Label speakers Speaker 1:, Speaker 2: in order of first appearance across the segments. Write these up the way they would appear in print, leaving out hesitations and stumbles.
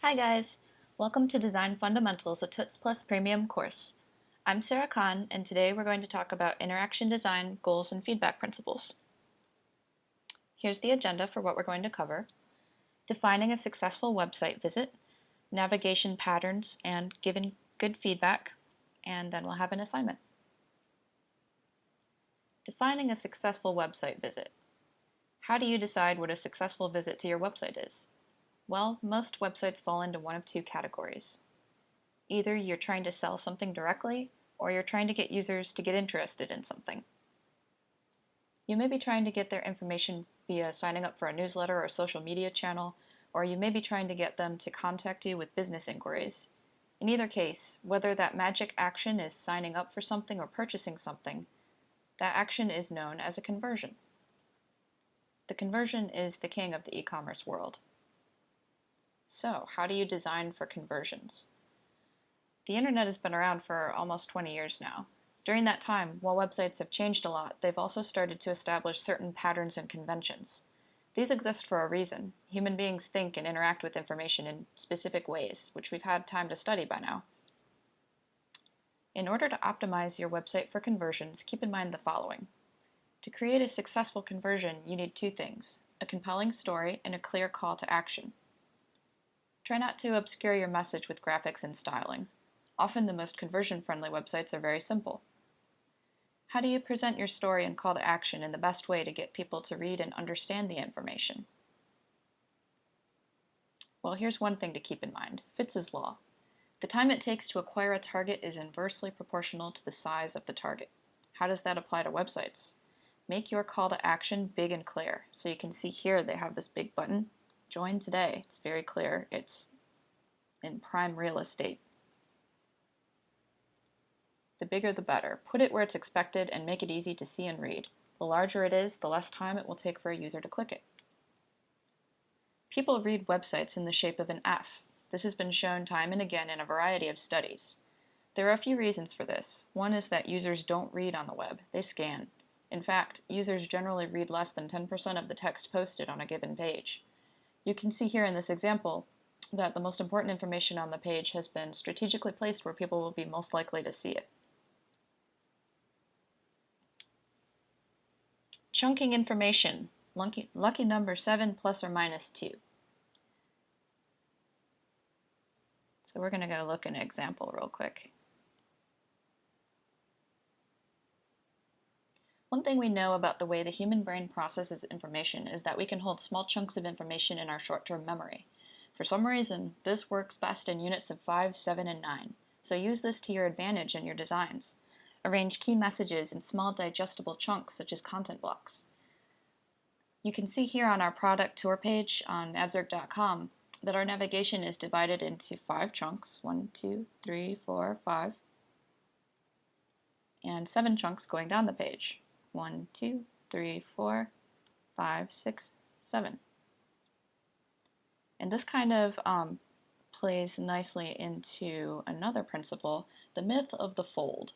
Speaker 1: Hi guys! Welcome to Design Fundamentals, a TOTS Plus Premium course. I'm Sarah Kahn, and today we're going to talk about interaction design, goals, and feedback principles. Here's the agenda for what we're going to cover: defining a successful website visit, navigation patterns, and giving good feedback, and then we'll have an assignment. Defining a successful website visit. How do you decide what a successful visit to your website is? Well, most websites fall into one of two categories. Either you're trying to sell something directly, or you're trying to get users to get interested in something. You may be trying to get their information via signing up for a newsletter or a social media channel, or you may be trying to get them to contact you with business inquiries. In either case, whether that magic action is signing up for something or purchasing something, that action is known as a conversion. The conversion is the king of the e-commerce world. So, how do you design for conversions? The internet has been around for almost 20 years now. During that time, while websites have changed a lot, they've also started to establish certain patterns and conventions. These exist for a reason. Human beings think and interact with information in specific ways, which we've had time to study by now. In order to optimize your website for conversions, keep in mind the following. To create a successful conversion, you need two things: a compelling story and a clear call to action. Try not to obscure your message with graphics and styling. Often the most conversion-friendly websites are very simple. How do you present your story and call to action in the best way to get people to read and understand the information? Well, here's one thing to keep in mind: Fitz's law. The time it takes to acquire a target is inversely proportional to the size of the target. How does that apply to websites? Make your call to action big and clear. So you can see here they have this big button, Join Today. It's very clear. It's in prime real estate. The bigger the better. Put it where it's expected and make it easy to see and read. The larger it is, the less time it will take for a user to click it. People read websites in the shape of an F. This has been shown time and again in a variety of studies. There are a few reasons for this. One is that users don't read on the web, they scan. In fact, users generally read less than 10% of the text posted on a given page. You can see here in this example that the most important information on the page has been strategically placed where people will be most likely to see it. Chunking information, lucky number 7 plus or minus 2. So we're going to go look at an example real quick. One thing we know about the way the human brain processes information is that we can hold small chunks of information in our short-term memory. For some reason, this works best in units of 5, 7, and 9, so use this to your advantage in your designs. Arrange key messages in small digestible chunks such as content blocks. You can see here on our product tour page on adzerk.com that our navigation is divided into 5 chunks, 1, 2, 3, 4, 5, and 7 chunks going down the page. 1, 2, 3, 4, 5, 6, 7. And this kind of plays nicely into another principle, the myth of the fold.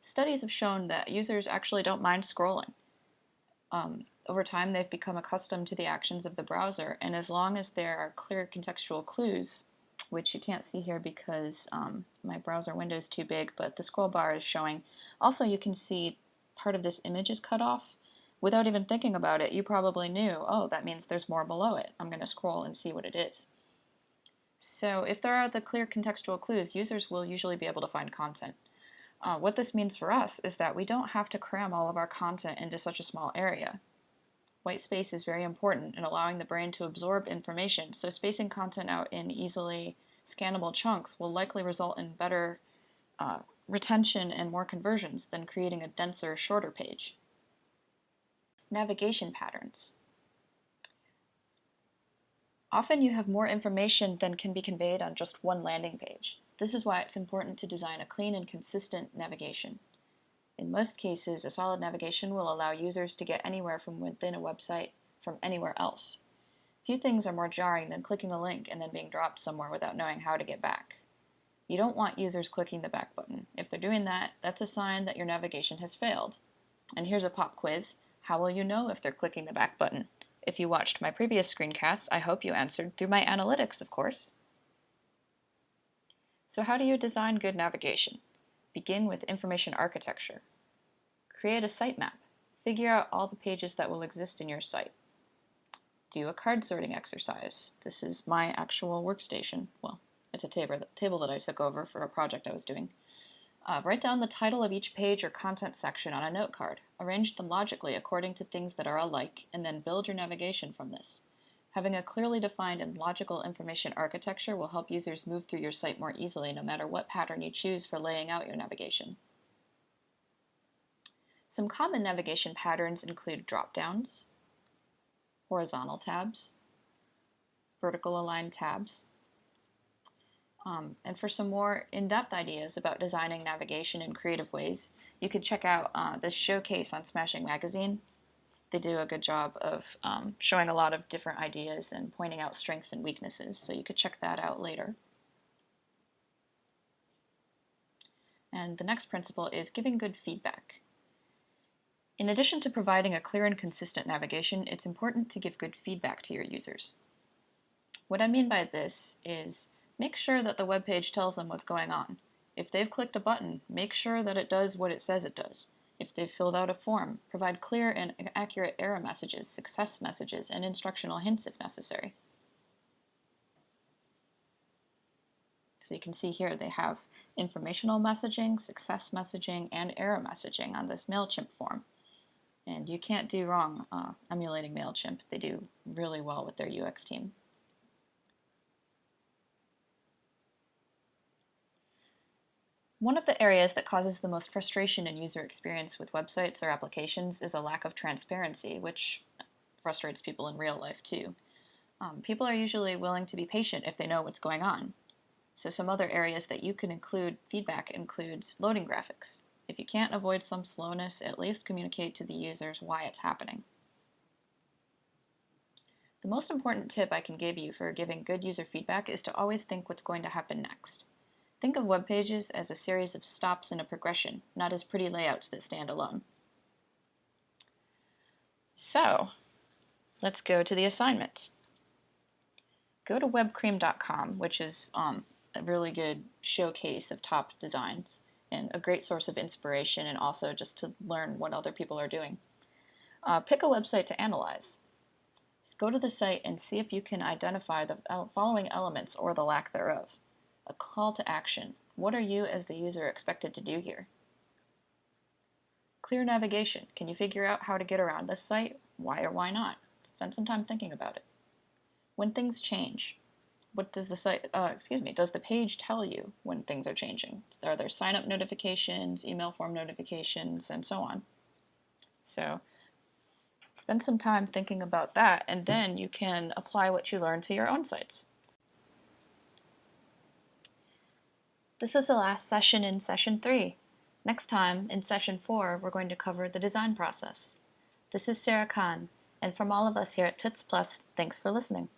Speaker 1: Studies have shown that users actually don't mind scrolling. Over time, they've become accustomed to the actions of the browser, and as long as there are clear contextual clues, which you can't see here because my browser window is too big, but the scroll bar is showing. Also, you can see part of this image is cut off. Without even thinking about it, you probably knew, oh, that means there's more below it. I'm going to scroll and see what it is. So if there are the clear contextual clues, users will usually be able to find content. What this means for us is that we don't have to cram all of our content into such a small area. White space is very important in allowing the brain to absorb information, so spacing content out in easily scannable chunks will likely result in better retention and more conversions than creating a denser, shorter page. Navigation patterns. Often you have more information than can be conveyed on just one landing page. This is why it's important to design a clean and consistent navigation. In most cases, a solid navigation will allow users to get anywhere from within a website from anywhere else. Few things are more jarring than clicking a link and then being dropped somewhere without knowing how to get back. You don't want users clicking the back button. If they're doing that, that's a sign that your navigation has failed. And here's a pop quiz. How will you know if they're clicking the back button? If you watched my previous screencasts, I hope you answered through my analytics, of course. So how do you design good navigation? Begin with information architecture. Create a sitemap. Figure out all the pages that will exist in your site. Do a card sorting exercise. This is my actual workstation. Well, it's a table that I took over for a project I was doing. Write down the title of each page or content section on a note card. Arrange them logically according to things that are alike, and then build your navigation from this. Having a clearly defined and logical information architecture will help users move through your site more easily, no matter what pattern you choose for laying out your navigation. Some common navigation patterns include drop-downs, horizontal tabs, vertical aligned tabs. And for some more in-depth ideas about designing navigation in creative ways, you can check out this showcase on Smashing Magazine. They do a good job of showing a lot of different ideas and pointing out strengths and weaknesses, so you could check that out later. And the next principle is giving good feedback. In addition to providing a clear and consistent navigation, it's important to give good feedback to your users. What I mean by this is make sure that the web page tells them what's going on. If they've clicked a button, make sure that it does what it says it does. If they've filled out a form, provide clear and accurate error messages, success messages, and instructional hints if necessary. So you can see here they have informational messaging, success messaging, and error messaging on this MailChimp form. And you can't do wrong emulating MailChimp. They do really well with their UX team. One of the areas that causes the most frustration in user experience with websites or applications is a lack of transparency, which frustrates people in real life too. People are usually willing to be patient if they know what's going on. So some other areas that you can include feedback includes loading graphics. If you can't avoid some slowness, at least communicate to the users why it's happening. The most important tip I can give you for giving good user feedback is to always think what's going to happen next. Think of web pages as a series of stops in a progression, not as pretty layouts that stand alone. So, let's go to the assignment. Go to webcream.com, which is a really good showcase of top designs and a great source of inspiration, and also just to learn what other people are doing. Pick a website to analyze. Go to the site and see if you can identify the following elements or the lack thereof. A call to action. What are you as the user expected to do here? Clear navigation. Can you figure out how to get around this site? Why or why not? Spend some time thinking about it. When things change, what does does the page tell you when things are changing? Are there sign-up notifications, email form notifications, and so on? So spend some time thinking about that, and then you can apply what you learned to your own sites. This is the last session in session 3. Next time, in session 4, we're going to cover the design process. This is Sarah Khan, and from all of us here at Tuts Plus, thanks for listening.